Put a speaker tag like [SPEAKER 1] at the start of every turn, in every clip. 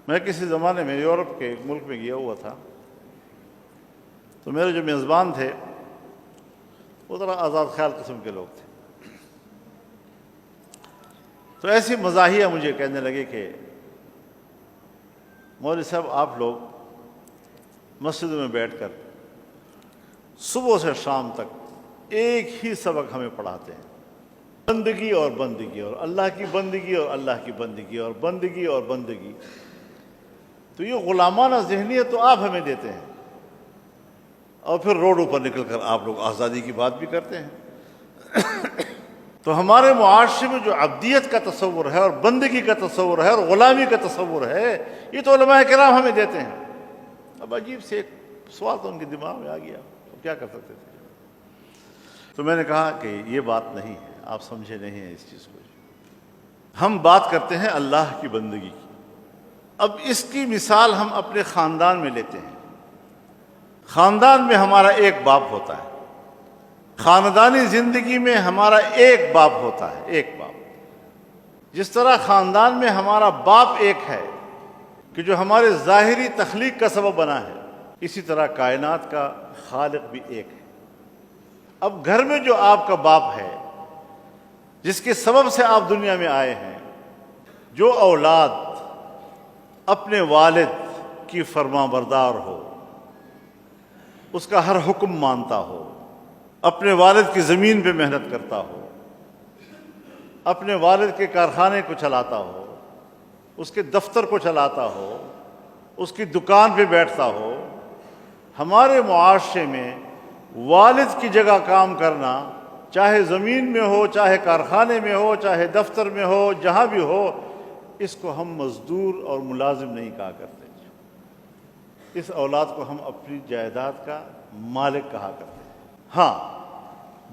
[SPEAKER 1] میں کسی زمانے میں یورپ کے ایک ملک میں گیا ہوا تھا، تو میرے جو میزبان تھے وہ ذرا آزاد خیال قسم کے لوگ تھے۔ تو ایسی مزاحیہ مجھے کہنے لگے کہ مولوی صاحب آپ لوگ مسجدوں میں بیٹھ کر صبح سے شام تک ایک ہی سبق ہمیں پڑھاتے ہیں، بندگی اور بندگی اور اللہ کی بندگی اور اللہ کی بندگی اور بندگی اور بندگی۔ تو یہ غلامانہ ذہنیت تو آپ ہمیں دیتے ہیں، اور پھر روڈوں پر نکل کر آپ لوگ آزادی کی بات بھی کرتے ہیں۔ تو ہمارے معاشرے میں جو عبدیت کا تصور ہے اور بندگی کا تصور ہے اور غلامی کا تصور ہے، یہ تو علماء کرام ہمیں دیتے ہیں۔ اب عجیب سے ایک سوال تو ان کے دماغ میں آ گیا، تو کیا کر سکتے تھے؟ تو میں نے کہا کہ یہ بات نہیں ہے، آپ سمجھے نہیں ہیں اس چیز کو۔ ہم بات کرتے ہیں اللہ کی بندگی کی۔ اب اس کی مثال ہم اپنے خاندان میں لیتے ہیں۔ خاندان میں ہمارا ایک باپ ہوتا ہے، خاندانی زندگی میں ہمارا ایک باپ ہوتا ہے، ایک باپ۔ جس طرح خاندان میں ہمارا باپ ایک ہے کہ جو ہمارے ظاہری تخلیق کا سبب بنا ہے، اسی طرح کائنات کا خالق بھی ایک ہے۔ اب گھر میں جو آپ کا باپ ہے، جس کے سبب سے آپ دنیا میں آئے ہیں، جو اولاد اپنے والد کی فرما بردار ہو، اس کا ہر حکم مانتا ہو، اپنے والد کی زمین پہ محنت کرتا ہو، اپنے والد کے کارخانے کو چلاتا ہو، اس کے دفتر کو چلاتا ہو، اس کی دکان پہ بیٹھتا ہو، ہمارے معاشرے میں والد کی جگہ کام کرنا، چاہے زمین میں ہو، چاہے کارخانے میں ہو، چاہے دفتر میں ہو، جہاں بھی ہو، اس کو ہم مزدور اور ملازم نہیں کہا کرتے۔ اس اولاد کو ہم اپنی جائیداد کا مالک کہا کرتے ہیں۔ ہاں،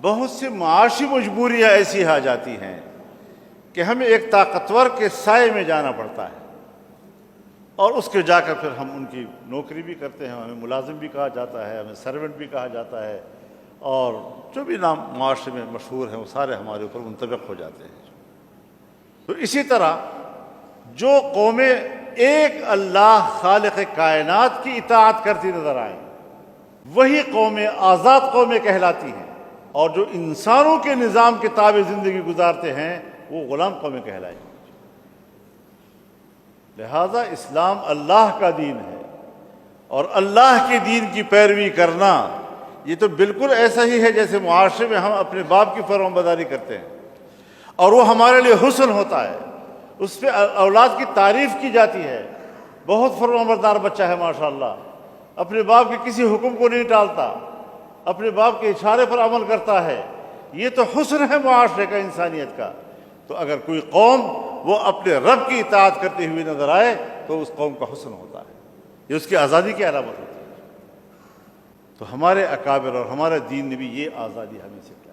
[SPEAKER 1] بہت سے معاشی مجبوریاں ایسی آ جاتی ہیں کہ ہمیں ایک طاقتور کے سائے میں جانا پڑتا ہے، اور اس کے جا کر پھر ہم ان کی نوکری بھی کرتے ہیں، ہمیں ملازم بھی کہا جاتا ہے، ہمیں سرونٹ بھی کہا جاتا ہے، اور جو بھی نام معاشرے میں مشہور ہیں وہ سارے ہمارے اوپر منطبق ہو جاتے ہیں۔ تو اسی طرح جو قومیں ایک اللہ خالق کائنات کی اطاعت کرتی نظر آئیں، وہی قومیں آزاد قومیں کہلاتی ہیں، اور جو انسانوں کے نظام کے تابع زندگی گزارتے ہیں وہ غلام قومیں کہلائیں گی۔ لہذا اسلام اللہ کا دین ہے، اور اللہ کے دین کی پیروی کرنا یہ تو بالکل ایسا ہی ہے جیسے معاشرے میں ہم اپنے باپ کی فرمانبرداری کرتے ہیں، اور وہ ہمارے لیے حسن ہوتا ہے، اس پہ اولاد کی تعریف کی جاتی ہے۔ بہت فرمانبردار بچہ ہے ماشاءاللہ، اپنے باپ کے کسی حکم کو نہیں ٹالتا، اپنے باپ کے اشارے پر عمل کرتا ہے۔ یہ تو حسن ہے معاشرے کا، انسانیت کا۔ تو اگر کوئی قوم وہ اپنے رب کی اطاعت کرتے ہوئے نظر آئے تو اس قوم کا حسن ہوتا ہے، یہ اس کی آزادی کی علامت ہوتی ہے۔ تو ہمارے اکابر اور ہمارے دین نے بھی یہ آزادی ہمیں سے کیا۔